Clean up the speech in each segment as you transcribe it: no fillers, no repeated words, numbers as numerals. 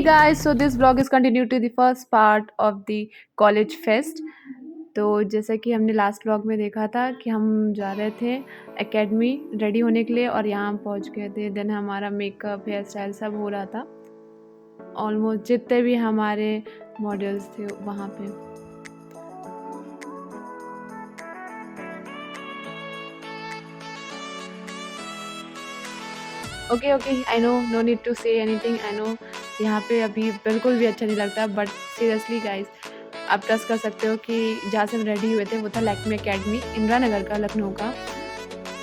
guys, so this vlog is continued to the first part of the college fest. तो जैसा कि हमने last vlog में देखा था कि हम जा रहे थे एकेडमी रेडी होने के लिए और यहाँ हम पहुँच गए थे। देन हमारा मेकअप हेयर स्टाइल सब हो रहा था। ऑलमोस्ट जितने भी हमारे मॉडल्स थे वहाँ पे। Okay I know, no need to say anything. I know यहाँ पे अभी बिल्कुल भी अच्छा नहीं लगता, बट सीरियसली गाइज आप ट्रस्ट कर सकते हो कि जहाँ से हम रेडी हुए थे वो था लैक्मे एकेडमी, इंदिरा नगर का, लखनऊ का।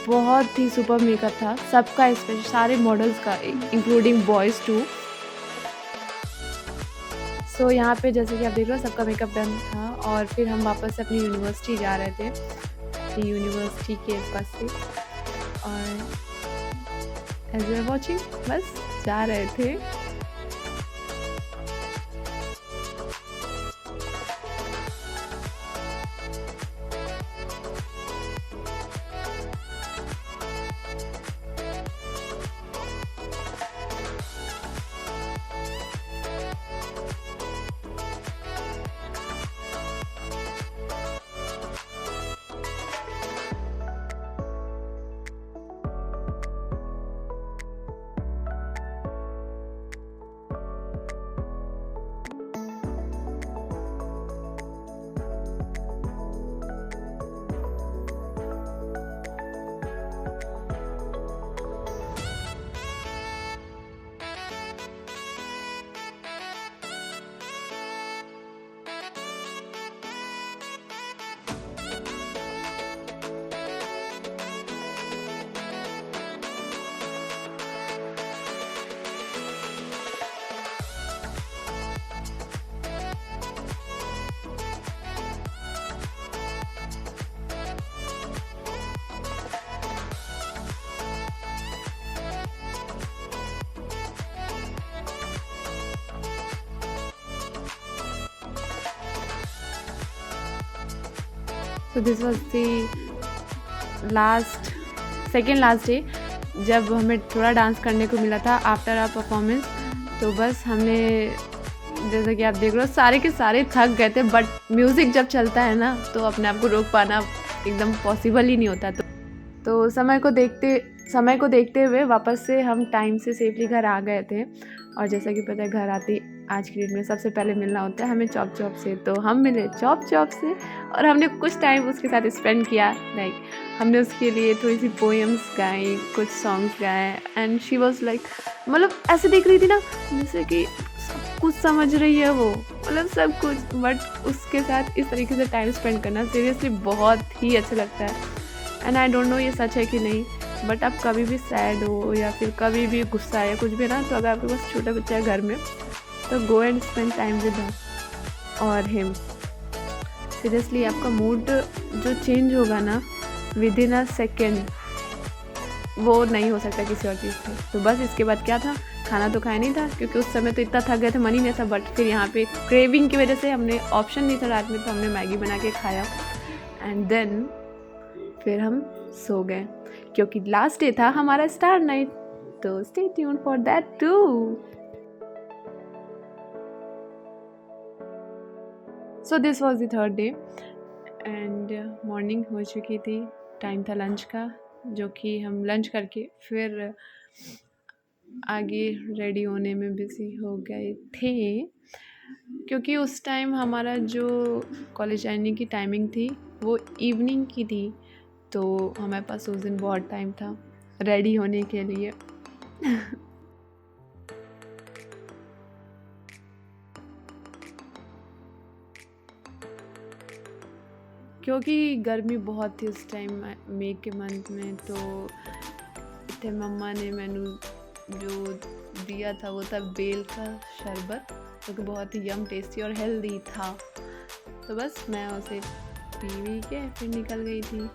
बहुत ही सुपर मेकअप था सबका, स्पेशल सारे मॉडल्स का, इंक्लूडिंग बॉयज़ टू। सो यहाँ पे जैसे कि आप देख रहे हो सबका मेकअप डन था और फिर हम वापस से अपनी यूनिवर्सिटी जा रहे थे, यूनिवर्सिटी के पास से। और एज वे वॉचिंग बस जा रहे थे। So this was the second last day जब हमें थोड़ा डांस करने को मिला था आफ्टर आवर परफॉर्मेंस। तो बस हमने, जैसा कि आप देख रहे हो, सारे के सारे थक गए थे, बट म्यूज़िक जब चलता है ना तो अपने आप को रोक पाना एकदम पॉसिबल ही नहीं होता। तो समय को देखते हुए वापस से हम टाइम से सेफली घर आ गए थे। और जैसा कि पता है घर आती आज की डेट में सबसे पहले मिलना होता है हमें चॉप से। तो हम मिले चॉप से और हमने कुछ टाइम उसके साथ स्पेंड किया। लाइक हमने उसके लिए थोड़ी सी पोएम्स गाई, कुछ सॉन्ग्स गाए, एंड शी वॉज लाइक, मतलब ऐसे देख रही थी ना जैसे कि सब कुछ समझ रही है वो, मतलब सब कुछ। बट उसके साथ इस तरीके से टाइम स्पेंड करना सीरियसली बहुत ही अच्छा लगता है। एंड आई डोंट नो ये सच है कि नहीं, बट आप कभी भी सैड हो या फिर कभी भी गुस्सा है कुछ भी ना, तो अगर आपके पास छोटा बच्चा है घर में तो go and spend time with her और हिम। सीरियसली आपका मूड जो चेंज होगा ना विद इन अ सेकेंड, वो नहीं हो सकता किसी और चीज़ से। तो बस इसके बाद क्या था, खाना तो खाया नहीं था क्योंकि उस समय तो इतना थक गए थे, मन ही नहीं था। बट फिर यहाँ पे क्रेविंग की वजह से हमने ऑप्शन नहीं था रात में, तो हमने मैगी बना के खाया एंड देन फिर हम सो गए क्योंकि लास्ट डे था हमारा स्टार नाइट। तो stay tuned for that too. So this was the third day and morning हो चुकी थी, टाइम था लंच का, जो कि हम लंच करके फिर आगे रेडी होने में बिज़ी हो गए थे क्योंकि उस टाइम हमारा जो कॉलेज जाने की टाइमिंग थी वो इवनिंग की थी। तो हमारे पास उस दिन बहुत टाइम था रेडी होने के लिए। क्योंकि गर्मी बहुत थी उस टाइम मई के मंथ में। तो इतने मम्मा ने मैनू जो दिया था वो था बेल का शरबत, जो कि बहुत ही यम टेस्टी और हेल्दी था। तो बस मैं उसे पी के फिर निकल गई थी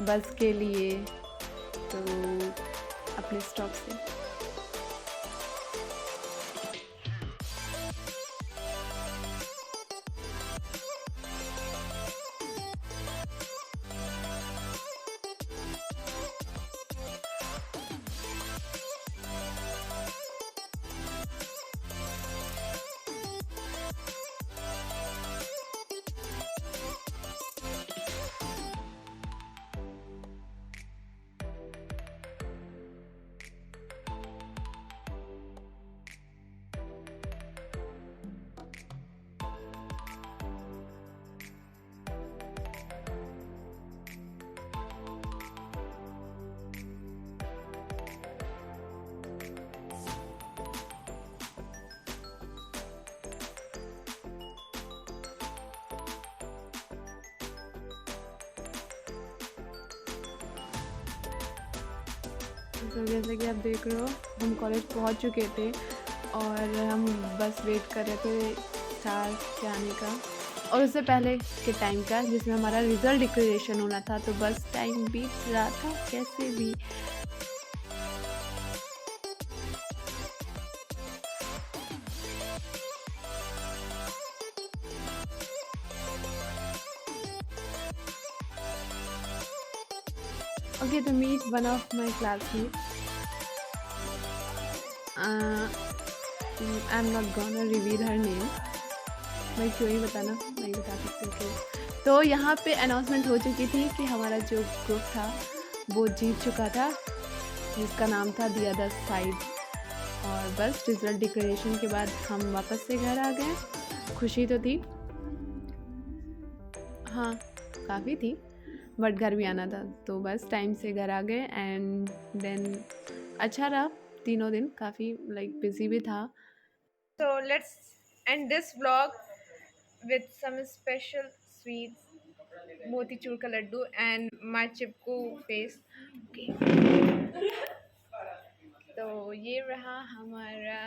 बस के लिए, तो अपने स्टॉप से। तो जैसे कि आप देख रहे हो हम कॉलेज पहुंच चुके थे और हम बस वेट कर रहे थे स्टार के आने का और उससे पहले के टाइम का जिसमें हमारा रिज़ल्ट डिक्लेरेशन होना था। तो बस टाइम बीत रहा था कैसे भी। Okay, to meet one of my classmates. I'm not gonna reveal her name. मैं क्यों ही बताना, नहीं बता सकती क्यों। तो यहाँ पे अनाउंसमेंट हो चुकी थी कि हमारा जो ग्रुप था वो जीत चुका था, जिसका नाम था दी अदर साइड। और बस रिज़ल्ट डिक्लेरेशन के बाद हम वापस से घर आ गए। खुशी तो थी, हाँ काफ़ी थी, बट घर भी आना था। तो बस टाइम से घर आ गए एंड देन अच्छा रहा तीनों दिन, काफ़ी लाइक बिजी भी था। तो let's end this vlog with some special sweets, motichoor का लड्डू एंड माय चिपकू फेस। तो ये रहा हमारा,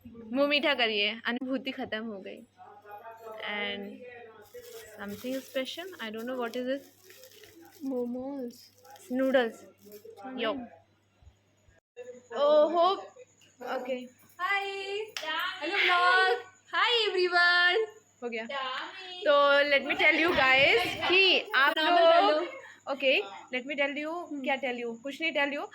मुँह मीठा करिए, अनुभूति ख़त्म हो गई। And something special, I don't know what is this. Momos. Noodles. Yo. Oh, hope. Okay. Hi. Hello vlog. Hi everyone. हो गया। तो let me tell you guys कि आप लोग, okay let me tell you, क्या टेल यू, कुछ नहीं tell you.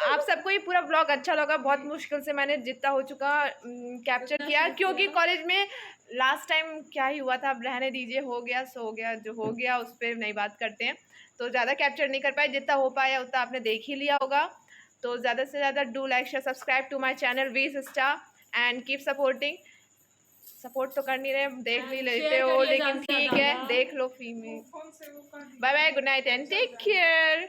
आप सबको ये पूरा ब्लॉग अच्छा लगा। बहुत मुश्किल से मैंने जितना हो चुका कैप्चर किया, क्योंकि कॉलेज में लास्ट टाइम क्या ही हुआ था, अब रहने दीजिए, हो गया सो हो गया, जो हो गया उस पर नई बात करते हैं। तो ज़्यादा कैप्चर नहीं कर पाए, जितना हो पाया उतना आपने देख ही लिया होगा। तो ज़्यादा से ज़्यादा do like share subscribe to my channel V Sista and keep supporting. Support तो कर नहीं रहे, देख भी लेते हो, लेकिन ठीक है, देख लो female. Bye bye, good night and take care.